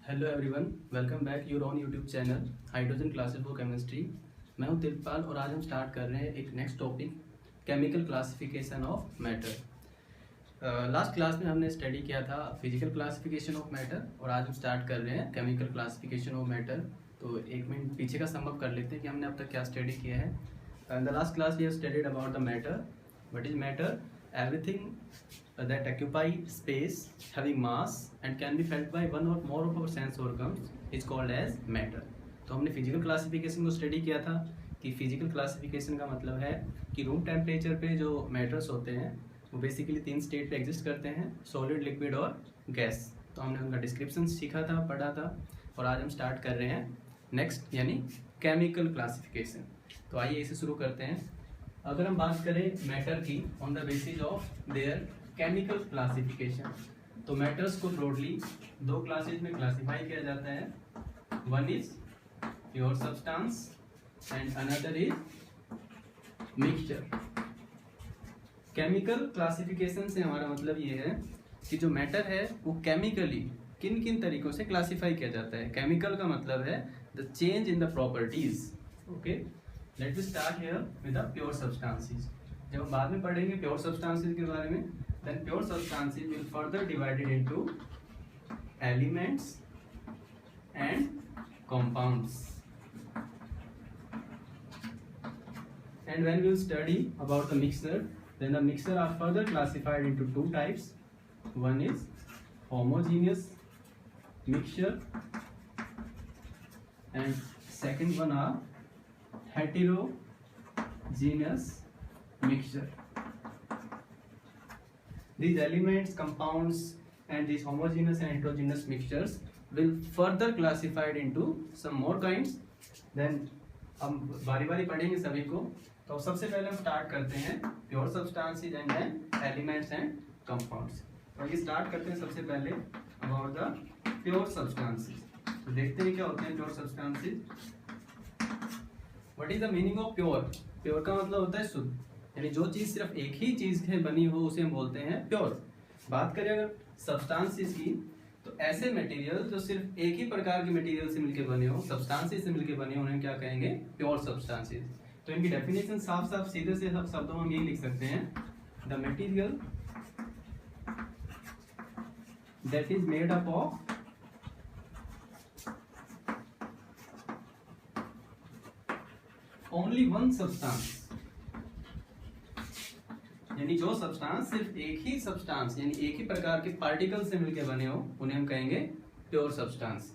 Hello everyone, welcome back your on YouTube channel hydrogen classes for chemistry. मैं हूं तिरपाल और आज हम स्टार्ट कर रहे हैं एक next topic, chemical classification of matter. Last class में हमने स्टडी किया था फिजिकल क्लासिफिकेशन ऑफ मैटर और आज हम स्टार्ट कर रहे हैं केमिकल क्लासिफिकेशन ऑफ मैटर। तो एक मिनट पीछे का सम अप कर लेते हैं कि हमने अब तक क्या स्टडी किया है। In the last class we have studied about the matter. What is matter? Everything that occupy space having mass and can be felt by one or more of our sense organs is called as matter। तो हमने physical classification को study किया था कि physical classification का मतलब है कि रूम टेम्परेचर पे जो मैटर्स होते हैं वो बेसिकली 3 स्टेट पे एग्जिस्ट करते हैं, सॉलिड, लिक्विड और गैस। तो हमने उनका डिस्क्रिप्शन सीखा था, पढ़ा था और आज हम स्टार्ट कर रहे हैं नेक्स्ट यानी केमिकल क्लासिफिकेशन। तो आइए इसे शुरू करते हैं। अगर हम बात करें मैटर की on the basis of their chemical classification, तो मैटर्स को ब्रॉडली 2 क्लासेज में क्लासिफाई किया जाता है। One is pure substance and another is mixture. Chemical classification से हमारा मतलब ये है कि जो मैटर है वो केमिकली किन किन तरीकों से क्लासिफाई किया जाता है। केमिकल का मतलब है the change in the properties. Okay, let me start here with the pure substances. जब हम बाद में पढ़ेंगे प्योर सब्सटेंसेस के बारे में, then pure substances will further divided into elements and compounds. And when we will study about the mixture, then the mixture are further classified into 2 types. One is homogeneous mixture and second one are heterogeneous mixture. These elements, compounds and these homogeneous and heterogeneous mixtures will further classified into some more kinds. Then हम बारी बारी पढ़ेंगे सभी को। तो सबसे पहले हम स्टार्ट करते हैं pure substances and then elements and compounds. तो ये स्टार्ट करते हैं सबसे पहले अबाउट द प्योर सब्सटेंसेस। तो देखते हैं क्या होते हैं pure substances. What is the meaning of pure? Pure का मतलब होता है शुद्ध, यानी जो चीज सिर्फ एक ही चीज से बनी हो उसे हम बोलते हैं प्योर। बात करें अगर सब्सटेंसेस की, तो ऐसे मटेरियल जो सिर्फ एक ही प्रकार के मटेरियल से मिलकर बने हो, सब्सटेंसेस से मिलकर बने हो, उन्हें क्या कहेंगे? Pure substances. तो इनकी डेफिनेशन साफ साफ सीधे से शब्दों में हम यही लिख सकते हैं, the material that is made up of only one substance. यानी जो सब्सटेंस सिर्फ एक ही सब्सटेंस यानी एक ही प्रकार के पार्टिकल से मिलकर बने हो उन्हें हम कहेंगे प्योर सब्सटेंस।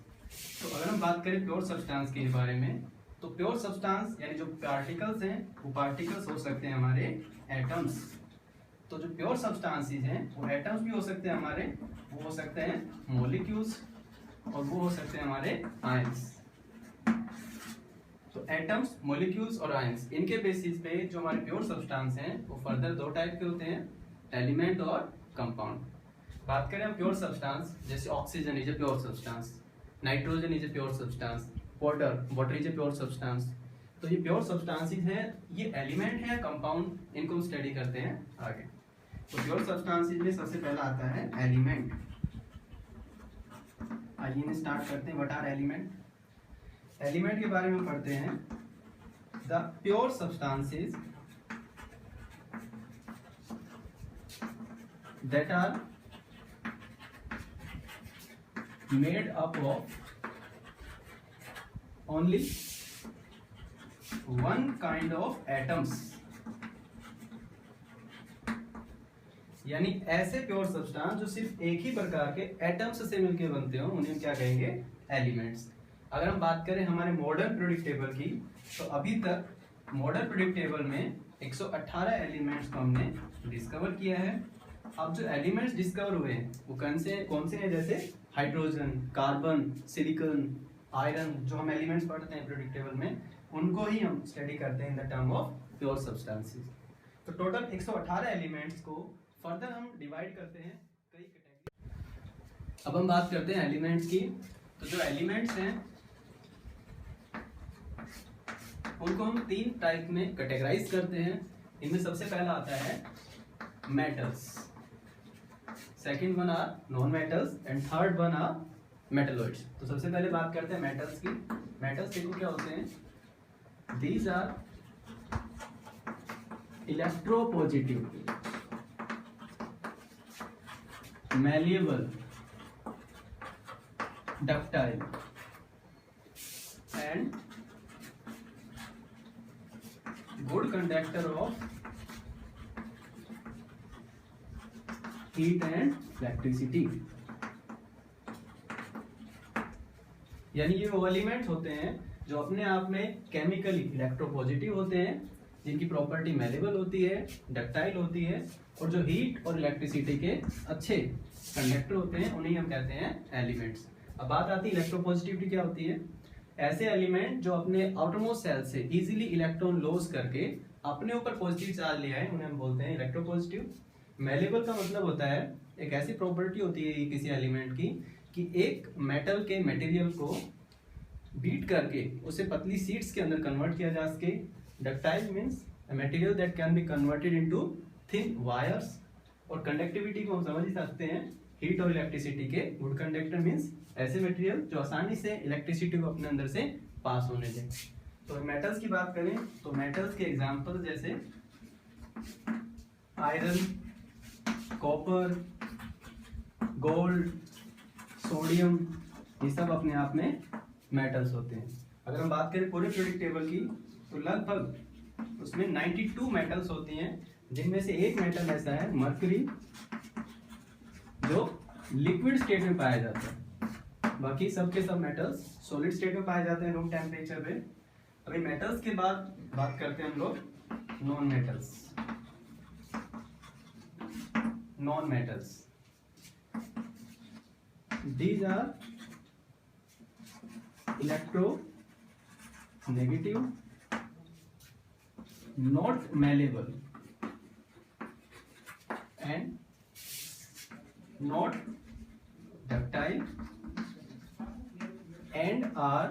तो अगर हम बात करें प्योर सब्सटेंस के बारे में, तो प्योर सब्सटेंस यानी जो पार्टिकल्स हैं वो पार्टिकल्स हो सकते हैं हमारे एटम्स। तो जो प्योर सब्सटेंसेस हैं वो एटम्स भी हो सकते हैं हमारे, वो हो सकते हैं मॉलिक्यूल्स और वो हो सकते हैं हमारे आयंस। तो एटम्स, मॉलिक्यूल्स और आयंस, इनके बेसिस पे जो हमारे प्योर सब्सटेंस हैं वो फर्दर 2 टाइप के होते हैं, एलिमेंट और कंपाउंड। बात करें हम प्योर सब्सटेंस, जैसे oxygen is a pure substance, nitrogen is a pure substance, water is a pure substance. तो ये प्योर सब्सटेंसेस हैं, ये एलिमेंट है कंपाउंड, इनको हम स्टडी करते हैं आगे। तो प्योर सब्सटेंसेस में सबसे पहला आता है एलिमेंट। आइए स्टार्ट करते हैं, व्हाट आर एलिमेंट। एलिमेंट के बारे में पढ़ते हैं, the pure substances that are made up of only one kind of atoms. यानी ऐसे प्योर सब्सटेंस जो सिर्फ एक ही प्रकार के एटम्स से मिलकर बनते हो उन्हें क्या कहेंगे? एलिमेंट्स। अगर हम बात करें हमारे मॉडर्न पीरियोडिक टेबल की, तो अभी तक मॉडर्न पीरियोडिक टेबल में 118 एलिमेंट्स को हमने डिस्कवर किया है। अब जो एलिमेंट्स डिस्कवर हुए हैं वो कौन से हैं? जैसे हाइड्रोजन, कार्बन, सिलिकॉन, आयरन, जो हम एलिमेंट्स पढ़ते हैं पीरियोडिक टेबल में, उनको ही हम स्टडी करते हैं in the term of pure substances. तो टोटल 118 एलिमेंट्स को फर्दर हम डिवाइड करते हैं कई कैटेगरी। अब हम बात करते हैं एलिमेंट्स की। तो जो एलिमेंट्स हैं उनको हम 3 टाइप में कैटेगराइज करते हैं। इनमें सबसे पहला आता है metals, second one are non-metals and third one are metalloids. तो सबसे पहले बात करते हैं मेटल्स की। मेटल्स देखो क्या होते हैं, these are electropositive, malleable, ductile and good conductor of heat and electricity। यानी ये वो एलिमेंट्स होते हैं जो अपने आप में केमिकली इलेक्ट्रोपॉजिटिव होते हैं, जिनकी प्रॉपर्टी मेलेबल होती है, डक्टाइल होती है, और जो हीट और इलेक्ट्रिसिटी के अच्छे कंडक्टर होते हैं, उन्हें हम कहते हैं एलिमेंट्स। अब बात आती है इलेक्ट्रोपॉजिटिविटी क्या होती है। ऐसे एलिमेंट जो अपने आउटरमोस्ट सेल से इजीली इलेक्ट्रॉन लॉस करके अपने ऊपर पॉजिटिव चार्ज ले आए, उन्हें हम बोलते हैं इलेक्ट्रोपॉजिटिव। मेलेबल का मतलब होता है एक ऐसी प्रॉपर्टी होती है किसी एलिमेंट की कि एक मेटल के मटेरियल को बीट करके उसे पतली शीट्स के अंदर कन्वर्ट किया जा सके। Ductile means material that can be converted into thin wires. और कंडक्टिविटी को हम समझ ही सकते हैं, हीट और इलेक्ट्रिसिटी के गुड कंडक्टर मीन्स ऐसे मटेरियल जो आसानी से इलेक्ट्रिसिटी को अपने अंदर से पास होने दें। तो मेटल्स की बात करें तो मेटल्स के एग्जांपल जैसे आयरन, कॉपर, गोल्ड, सोडियम, ये सब अपने आप में मेटल्स होते हैं। अगर हम बात करें पूरे पीरियोडिक टेबल की तो लगभग उसमें 92 मेटल्स होती हैं, जिनमें से एक मेटल ऐसा है मरकरी जो लिक्विड स्टेट में पाया जाता है। बाकी सब के सब मेटल्स सॉलिड स्टेट में पाए जाते हैं रूम टेम्परेचर पे। अभी मेटल्स के बाद बात करते हैं हम लोग non metals. Non metals these are electronegative, not malleable and not ductile and are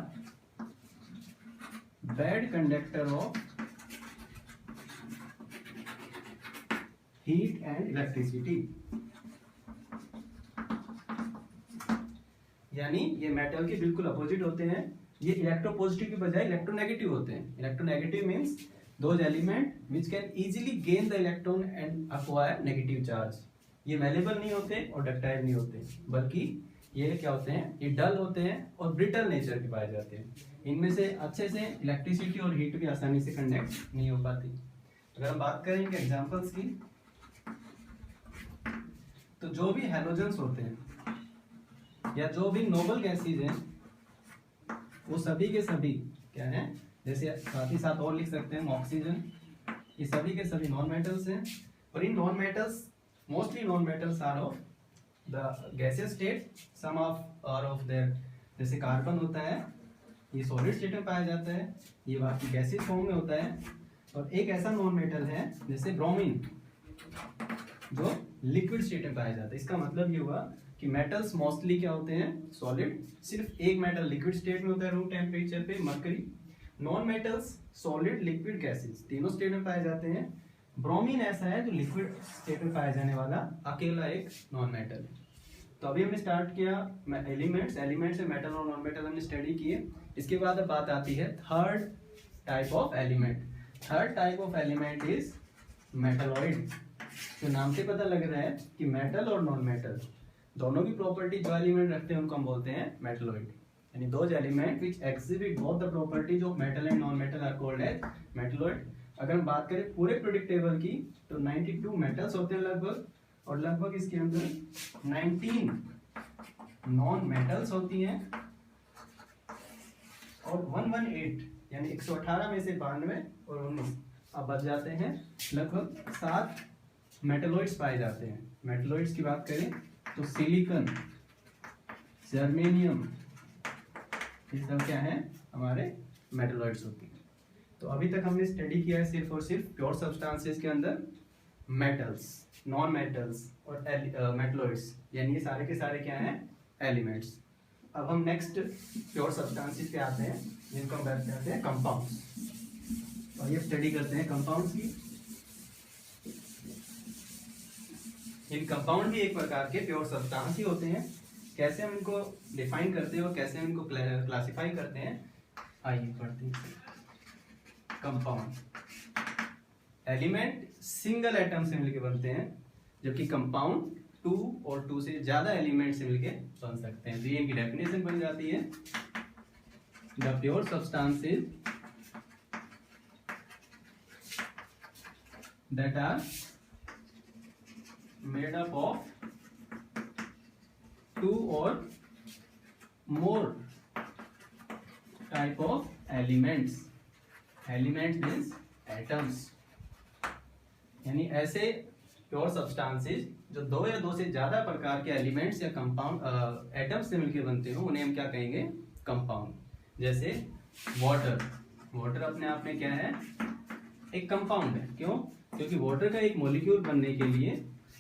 bad conductor of heat and electricity। यानी ये मेटल के बिल्कुल अपोजिट होते हैं। ये इलेक्ट्रोपॉजिटिव की बजाय इलेक्ट्रोनेगेटिव होते हैं। Electronegative means those element which can easily gain the electron and acquire negative charge. ये मेलेबल नहीं होते और डक्टाइल नहीं होते, बल्कि ये क्या होते हैं, ये डल होते हैं और ब्रिटल नेचर के पाए जाते हैं। इनमें से अच्छे से इलेक्ट्रिसिटी और हीट भी आसानी से कंडक्ट नहीं हो पाती। अगर हम बात करें इनके एग्जाम्पल्स की तो जो भी हैलोजेंस होते हैं या जो भी नोबल गैसेज हैं वो सभी के सभी क्या हैं, जैसे साथ ही साथ और लिख सकते हैं ऑक्सीजन, ये सभी के सभी नॉन मेटल्स हैं। और इन non metals mostly non metals are of the gaseous state, some of are of there, जैसे कार्बन होता है ये सॉलिड स्टेट में पाया जाता है, ये बाकी गैसियस फॉर्म में होता है। और एक ऐसा नॉन मेटल है जैसे ब्रोमीन जो लिक्विड स्टेट में पाया जाता है। इसका मतलब ये हुआ कि मेटल्स मोस्टली क्या होते हैं, सॉलिड। सिर्फ एक मेटल लिक्विड स्टेट में होता है रूम टेम्परेचर पे, mercury. Non metals solid, liquid, gases तीनों स्टेट में पाए जाते हैं। ब्रोमीन ऐसा है जो लिक्विड स्टेट में पाया जाने वाला अकेला एक नॉन मेटल है। तो अभी हमने स्टार्ट किया एलिमेंट्स से मेटल और नॉन मेटल हमने स्टडी किए। इसके बाद अब बात आती है third type of element. Third type of element is metalloid. तो नाम से पता लग रहा है कि मेटल और नॉन मेटल दोनों की प्रॉपर्टी जो एलिमेंट रखते हैं उनको हम बोलते हैं मेटलॉइड। यानी those element which exhibit both the properties of metal and non metal are called as metalloid. अगर हम बात करें पूरे पीरियोडिक टेबल की तो 92 मेटल्स होते हैं लगभग, और लगभग इसके अंदर 19 नॉन मेटल्स होती हैं, और 118 यानी 118 में से 92 और 19 अब बच जाते हैं, लगभग 7 मेटलॉइड्स पाए जाते हैं। मेटलॉइड्स की बात करें तो सिलिकॉन, जर्मेनियम, ये सब क्या है हमारे मेटलॉइड्स होती हैं। तो अभी तक हमने स्टडी किया है सिर्फ और सिर्फ प्योर सब्सटेंसेस के अंदर मेटल्स, नॉन मेटल्स और मेटलॉइड्स, यानी ये सारे के सारे क्या हैं, एलिमेंट्स। अब हम नेक्स्ट प्योर सब्सटेंसेस पे आते हैं जिनको हम कहते हैं कंपाउंड्स। और ये स्टडी करते हैं कंपाउंड्स की। इन कंपाउंड भी एक प्रकार के प्योर सब्सटेंस ही होते हैं, कैसे हम इनको डिफाइन करते हैं और कैसे हम इनको क्लासिफाई करते हैं, आइए पढ़ते हैं। कंपाउंड, एलिमेंट सिंगल एटम से मिलकर बनते हैं, जबकि कंपाउंड 2 और 2 से ज्यादा एलिमेंट से मिलकर बन सकते हैं। तो ये इनकी डेफिनेशन बन जाती है, the pure substances that are made up of 2 or more type of elements. Elements means atoms, यानी ऐसे प्योर सब्सटेंसेस जो 2 या 2 से ज्यादा प्रकार के एलिमेंट्स या कंपाउंड एटम्स से मिलकर बनते हो, उन्हें हम क्या कहेंगे, कंपाउंड। जैसे वाटर, वाटर अपने आप में क्या है, एक कंपाउंड है। क्यों? क्योंकि वाटर का एक मॉलिक्यूल बनने के लिए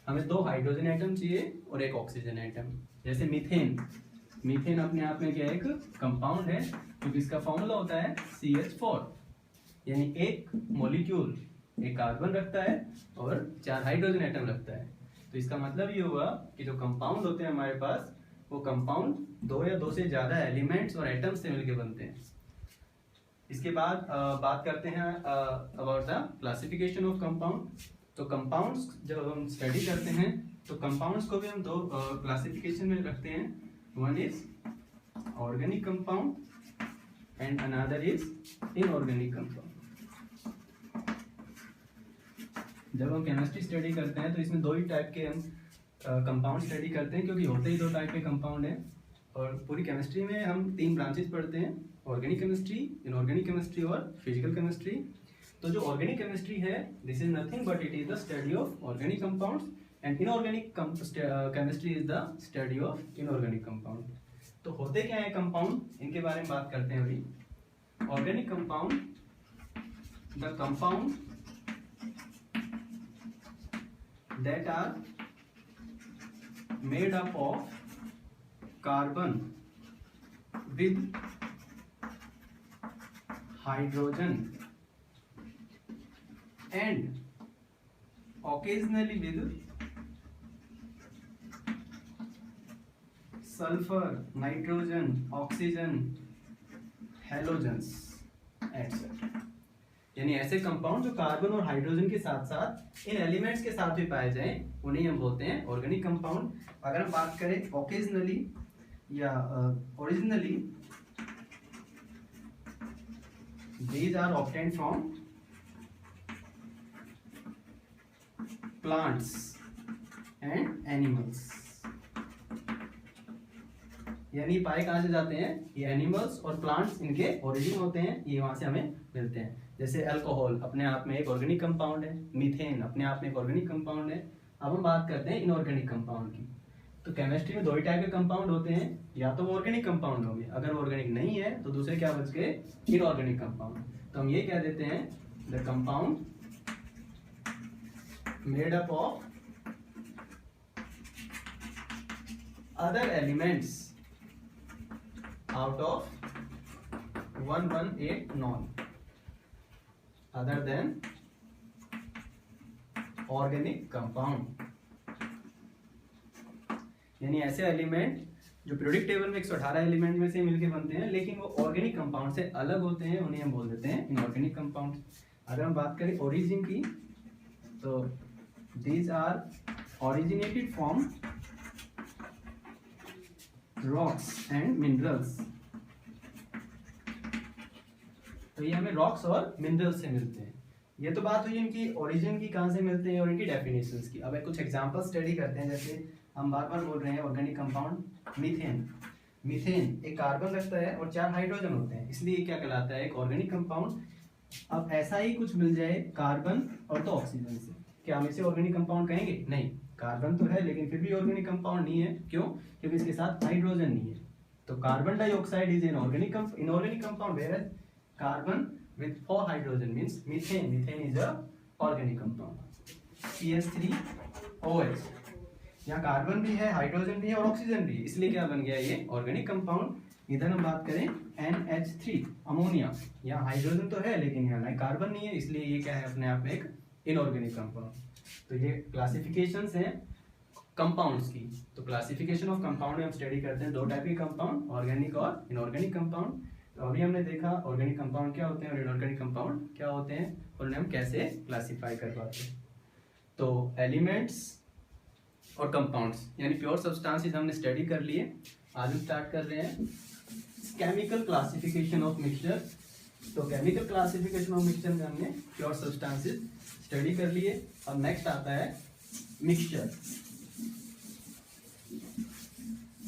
हमें 2 हाइड्रोजन एटम चाहिए और एक ऑक्सीजन एटम। जैसे मीथेन, मीथेन अपने आप में क्या है, एक कंपाउंड है, क्योंकि इसका फॉर्मूला होता है CH4, यानी एक मॉलिक्यूल एक कार्बन रखता है और 4 हाइड्रोजन एटम रखता है। तो इसका मतलब ये हुआ कि जो कंपाउंड होते हैं हमारे पास, वो कंपाउंड 2 या 2 से ज्यादा एलिमेंट्स और एटम्स से मिलकर बनते हैं। इसके बाद बात करते हैं about the classification of compound. तो कंपाउंड्स जब हम स्टडी करते हैं तो कंपाउंड्स को भी हम 2 क्लासिफिकेशन में रखते हैं। One is organic compound and another is inorganic compound. जब हम केमिस्ट्री स्टडी करते हैं तो इसमें 2 ही टाइप के हम कंपाउंड स्टडी करते हैं, क्योंकि होते ही 2 टाइप के कंपाउंड हैं। और पूरी केमिस्ट्री में हम 3 ब्रांचेस पढ़ते हैं, ऑर्गेनिक केमिस्ट्री, इनऑर्गेनिक केमिस्ट्री और फिजिकल केमिस्ट्री। तो जो ऑर्गेनिक केमिस्ट्री है, this is nothing but it is the study of organic compounds, and inorganic chemistry is the study of inorganic compound. तो होते क्या है कंपाउंड, इनके बारे में बात करते हैं अभी। Organic compound, the compound that are made up of carbon with hydrogen and occasionally with sulfur, nitrogen, oxygen, halogens etc. यानी ऐसे कंपाउंड जो कार्बन और हाइड्रोजन के साथ साथ इन एलिमेंट्स के साथ भी पाए जाएं, उन्हें हम बोलते हैं ऑर्गेनिक कंपाउंड। अगर हम बात करें ओकेजनली या originally, these are obtained from plants and animals। यानी पाए कहाँ से जाते हैं, ये एनिमल्स और प्लांट्स इनके ओरिजिन होते हैं, ये वहां से हमें मिलते हैं। जैसे अल्कोहल अपने आप में एक ऑर्गेनिक कंपाउंड है, मीथेन अपने आप में एक ऑर्गेनिक कंपाउंड है। अब हम बात करते हैं इनऑर्गेनिक कंपाउंड की। तो केमिस्ट्री में 2 ही टाइप के कंपाउंड होते हैं, या तो वो ऑर्गेनिक कंपाउंड होंगे, अगर ऑर्गेनिक नहीं है तो दूसरे क्या बच गए, इनऑर्गेनिक कंपाउंड। तो हम ये कह देते हैं the compound made up of other elements out of 118 none other than organic compound. यानी ऐसे एलिमेंट जो पीरियोडिक टेबल में 118 एलिमेंट में से मिलके बनते हैं, लेकिन वो ऑर्गेनिक कंपाउंड से अलग होते हैं, उन्हें हम बोल देते हैं इनऑर्गेनिक कंपाउंड। अगर हम बात करें ओरिजिन की, तो these are originated from rocks and minerals. तो ये हमें रॉक्स और मिनरल्स से मिलते हैं। ये तो बात हुई इनकी ओरिजिन की, कहाँ से मिलते हैं और इनकी डेफिनेशंस की। अब एक कुछ एग्जांपल स्टडी करते हैं। जैसे हम बार बार बोल रहे हैं ऑर्गेनिक कंपाउंड मीथेन, मीथेन एक कार्बन रखता है और 4 हाइड्रोजन होते हैं, इसलिए क्या कहलाता है, एक ऑर्गेनिक कंपाउंड। अब ऐसा ही कुछ मिल जाए कार्बन और 2 ऑक्सीजन से, क्या हम इसे ऑर्गेनिक कंपाउंड कहेंगे? नहीं, कार्बन तो है लेकिन फिर भी ऑर्गेनिक कंपाउंड नहीं है। क्यों? क्योंकि इसके साथ हाइड्रोजन नहीं है। तो carbon dioxide is an organic inorganic compound, where carbon with 4 hydrogen means methane, methane is a organic compound। CH3OH, यहाँ कार्बन भी है, हाइड्रोजन भी है और ऑक्सीजन भी है, इसलिए क्या बन गया ये ऑर्गेनिक कंपाउंड। इधर हम बात करें NH3 अमोनिया, यहाँ हाइड्रोजन तो है लेकिन यहाँ कार्बन नहीं है, इसलिए ये क्या है अपने आप में एक इनऑर्गेनिक कंपाउंड। तो ये क्लासिफिकेशंस हैं कंपाउंड्स की। तो क्लासिफिकेशन ऑफ कंपाउंड में हम स्टडी करते हैं दो टाइप के कंपाउंड, ऑर्गेनिक और इनऑर्गेनिक कंपाउंड। तो अभी हमने देखा ऑर्गेनिक कंपाउंड क्या होते हैं और इनऑर्गेनिक कंपाउंड क्या होते हैं और उन्हें हम कैसे क्लासीफाई कर पाते हैं। तो एलिमेंट्स और कंपाउंड्स यानी प्योर सब्सटेंसेस हमने स्टडी कर लिए। आज हम स्टार्ट कर रहे हैं केमिकल क्लासिफिकेशन ऑफ मिक्सचर। तो केमिकल क्लासिफिकेशन ऑफ मिक्सचर में हमने प्योर सब्सटेंसेस स्टडी कर लिए और नेक्स्ट आता है mixture.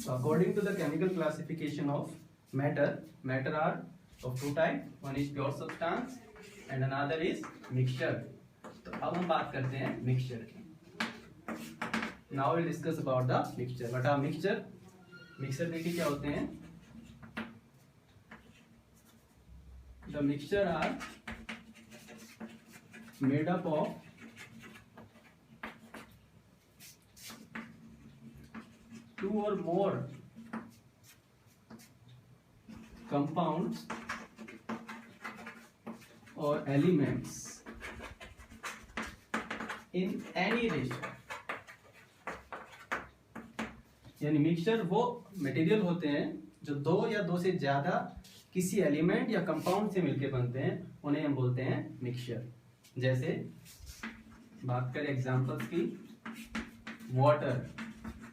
So according to the chemical classification of matter are of two type, one is pure substance and another is mixture। तो अब हम बात करते हैं mixture की। Now we'll discuss about the mixture। What are mixture? Mixture देखिए क्या होते हैं। The mixture are made up of two or more compounds or elements in any ratio। यानी मिक्सचर वो मटेरियल होते हैं जो दो या दो से ज्यादा किसी एलिमेंट या कंपाउंड से मिलकर बनते हैं, उन्हें हम बोलते हैं मिक्सचर। जैसे बात करें एग्जांपल्स की, वाटर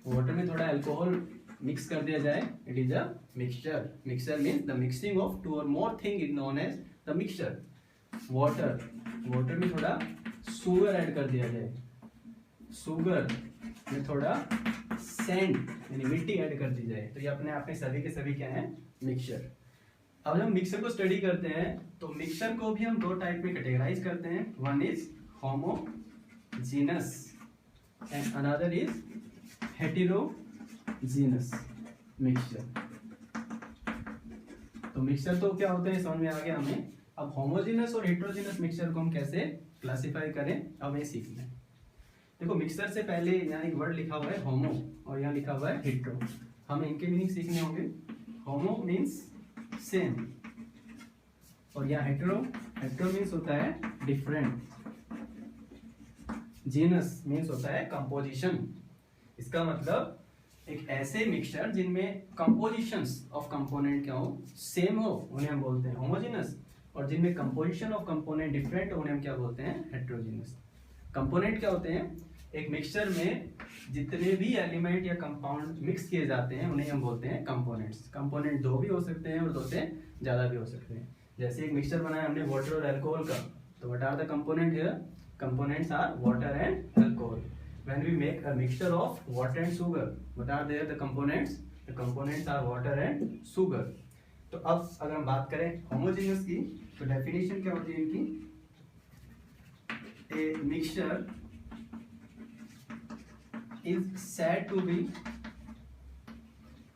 में थोड़ा अल्कोहल मिक्स कर दिया जाए, it is a mixture. Mixture means the mixing of two और more thing is known as the mixture. Water में थोड़ा शुगर ऐड कर दिया जाए, शुगर में थोड़ा सैंड यानी मिट्टी ऐड कर दी जाए, तो ये अपने आप में सभी के सभी क्या है, मिक्सचर। अब जब हम मिक्सचर को स्टडी करते हैं तो मिक्सचर को भी हम दो टाइप में कैटेगराइज करते हैं। One is homogeneous and another is heterogeneous mixture. तो मिक्सचर तो क्या होते हैं समझ में आ गया हमें। अब होमोजीनस और हेटेरोजीनस मिक्सचर को हम कैसे क्लासिफाई करें अब ये सीखना है। देखो मिक्सचर से पहले यहाँ एक वर्ड लिखा हुआ है होमो और यहाँ लिखा हुआ है हेटेरो, हमें इनके मीनिंग सीखने होंगे। होमो मीन्स सेम और यहाँ हेटेरो मीन्स होता है डिफरेंट। जीनस मीन्स होता है कंपोजिशन। इसका मतलब एक ऐसे मिक्सचर जिनमें कंपोजिशंस ऑफ कंपोनेंट क्या हो, सेम हो, उन्हें हम बोलते हैं होमोजेनस, और जिनमें कंपोजिशन ऑफ कंपोनेंट डिफरेंट हो उन्हें हम क्या बोलते हैं, हेटेरोजेनस। कंपोनेंट क्या होते हैं, एक मिक्सचर में जितने भी एलिमेंट या कंपाउंड मिक्स किए जाते हैं उन्हें हम बोलते हैं कंपोनेंट्स। कंपोनेंट दो भी हो सकते हैं और दो से ज्यादा भी हो सकते हैं। जैसे एक मिक्सचर बनाया हमने वाटर और अल्कोहल का, तो what are the component here, components are water and alcohol. When we make a mixture of water and sugar, what are there the components? The components are water and sugar। तो अब अगर हम बात करें homogeneous की, तो definition क्या होती है इनकी, a mixture is said to be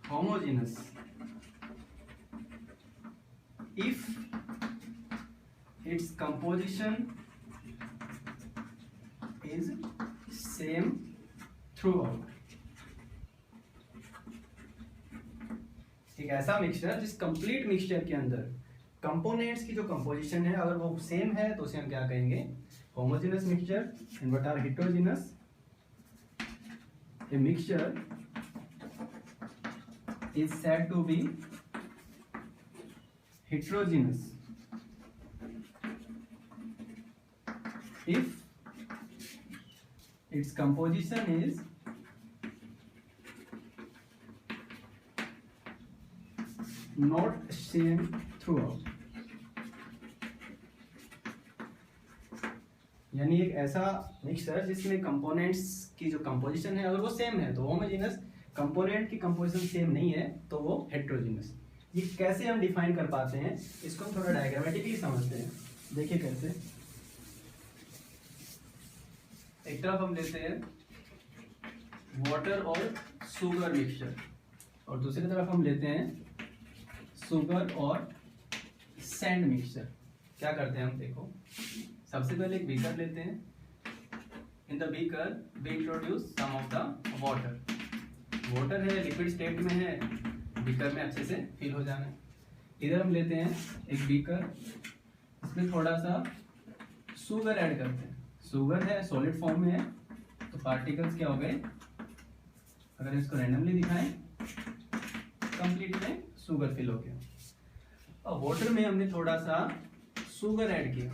homogeneous if its composition is same through out. एक ऐसा मिक्सचर जिस कंप्लीट मिक्सचर के अंदर कंपोनेंट्स की जो कंपोजिशन है अगर वो सेम है तो उसे हम क्या कहेंगे, homogeneous mixture. And what are heterogeneous, a mixture is said to be heterogeneous if its composition is not same throughout। यानी एक ऐसा मिक्सचर जिसमें कंपोनेंट्स की जो कंपोजिशन है अगर वो सेम है तो होमोजेनस, कंपोनेंट की कंपोजिशन सेम नहीं है तो वो हेटेरोजेनस। ये कैसे हम डिफाइन कर पाते हैं, इसको हम थोड़ा डायग्रामेटिकली समझते हैं। देखिए कैसे, एक तरफ हम लेते हैं वाटर और शुगर मिक्सचर और दूसरी तरफ हम लेते हैं शुगर और सैंड मिक्सचर। क्या करते हैं हम, देखो सबसे पहले एक बीकर लेते हैं। In the beaker we introduce some of the water है, लिक्विड स्टेट में है, बीकर में अच्छे से फिल हो जाना है। इधर हम लेते हैं एक बीकर, इसमें थोड़ा सा शुगर ऐड करते हैं। शुगर है सॉलिड फॉर्म में है तो पार्टिकल्स क्या हो गए, अगर इसको रैंडमली दिखाएं, कंप्लीट में शुगर फिल हो गया। अब वाटर में हमने थोड़ा सा शुगर ऐड किया।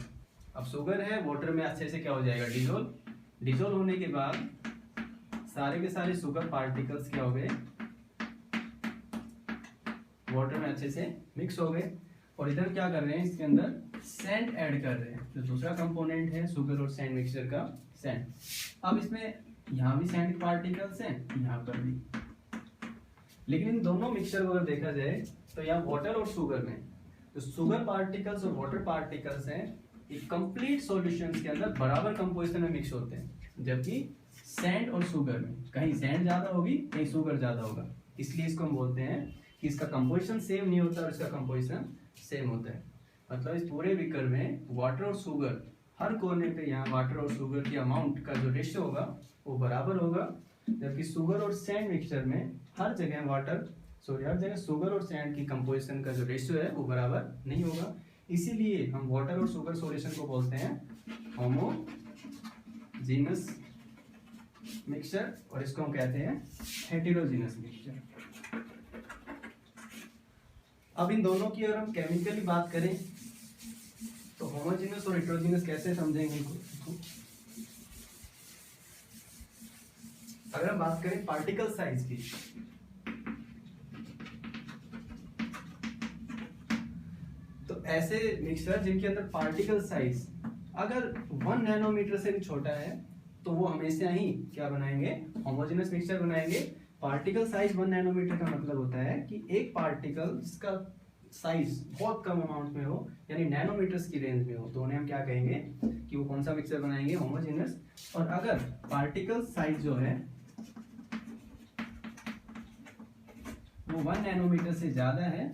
अब शुगर है वाटर में, अच्छे से क्या हो जाएगा, डिजोल्व। डिजोल्व होने के बाद सारे के सारे शुगर पार्टिकल्स क्या हो गए, वाटर में अच्छे से मिक्स हो गए। और इधर क्या कर रहे हैं, इसके अंदर सैंड ऐड कर रहे हैं। जो दूसरा कंपोनेंट है शुगर और सैंड मिक्सचर का, सैंड। अब इसमें यहाँ भी सैंड के पार्टिकल्स हैं, यहाँ पर भी। लेकिन इन दोनों मिक्सचर को अगर देखा जाए तो यहाँ वाटर और शुगर में जो शुगर पार्टिकल्स और वाटर पार्टिकल्स हैं, एक कंप्लीट सॉल्यूशन के अंदर बराबर कंपोजिशन में मिक्स होते हैं, जबकि सैंड और शुगर में कहीं सैंड ज्यादा होगी, कहीं शुगर ज्यादा होगा। इसलिए इसको हम बोलते हैं कि इसका कंपोजिशन सेम नहीं होता और इसका कंपोजिशन सेम होता है। मतलब इस पूरे बीकर में वाटर और शुगर हर कोने पे, यहाँ वाटर और शुगर की अमाउंट का जो रेशियो होगा वो बराबर होगा, जबकि शुगर और सैंड मिक्सचर में हर जगह हर जगह शुगर और सैंड की कंपोजिशन का जो रेशियो है वो बराबर नहीं होगा। इसीलिए हम वाटर और शुगर सॉल्यूशन को बोलते हैं होमोजीनस मिक्सचर, और इसको हम कहते हैं हेटेरोजीनस मिक्सचर। अब इन दोनों की अगर हम केमिकली बात करें तो होमोजीनस और हेटेरोजीनस कैसे समझेंगे इनको। अगर हम बात करें पार्टिकल साइज की, तो ऐसे मिक्सचर जिनके अंदर पार्टिकल साइज अगर 1 नैनोमीटर से भी छोटा है तो वो हमेशा ही क्या बनाएंगे, होमोजेनस मिक्सचर बनाएंगे। पार्टिकल साइज 1 नैनोमीटर का मतलब होता है कि एक पार्टिकल जिसका साइज बहुत कम अमाउंट में हो, यानी नैनोमीटर्स की रेंज में हो, तो उन्हें हम क्या कहेंगे कि वो कौन सा मिक्सचर बनाएंगे, होमोजेनस। और अगर पार्टिकल साइज जो है वो 1 नैनोमीटर से ज्यादा है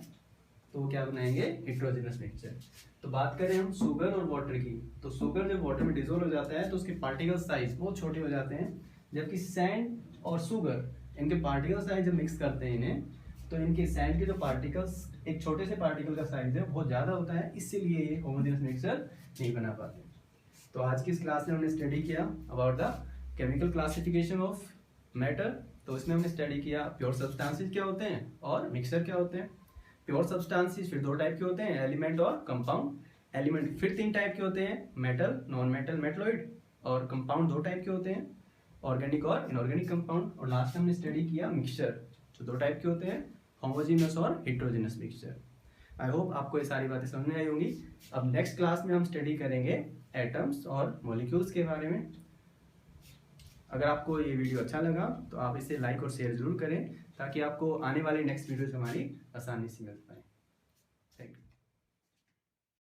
तो वो क्या बनाएंगे, हेटेरोजेनस मिक्सचर। तो बात करें हम शुगर और वाटर की, तो शुगर जब वाटर में डिसॉल्व हो जाता है तो उसके पार्टिकल साइज बहुत छोटे हो जाते हैं, जबकि सैंड और शुगर इनके पार्टिकल साइज जब मिक्स करते हैं इन्हें, तो इनके सैंड के जो पार्टिकल्स, एक छोटे से पार्टिकल का साइज है बहुत ज़्यादा होता है, इसीलिए ये होमोजेनस मिक्सचर नहीं बना पाते। तो आज की इस क्लास में हमने स्टडी किया about the chemical classification of matter. तो इसमें हमने स्टडी किया प्योर सब्सटेंसेस क्या होते हैं और मिक्सचर क्या होते हैं। प्योर सब्सटेंसेस फिर 2 टाइप के होते हैं, एलिमेंट और कंपाउंड। एलिमेंट फिर 3 टाइप के होते हैं, मेटल, नॉन मेटल, मेटलॉइड। और कंपाउंड 2 टाइप के होते हैं, ऑर्गेनिक और इनऑर्गेनिक कंपाउंड। और लास्ट में हमने स्टडी किया मिक्सचर, जो 2 टाइप के होते हैं, होमोजेनस और हेटेरोजेनस मिक्सचर। आई होप आपको ये सारी बातें समझ में आई होंगी। अब नेक्स्ट क्लास में हम स्टडी करेंगे एटम्स और मॉलिक्यूल्स के बारे में। अगर आपको ये वीडियो अच्छा लगा तो आप इसे लाइक और शेयर जरूर करें, ताकि आपको आने वाले नेक्स्ट वीडियोस हमारी आसानी से मिल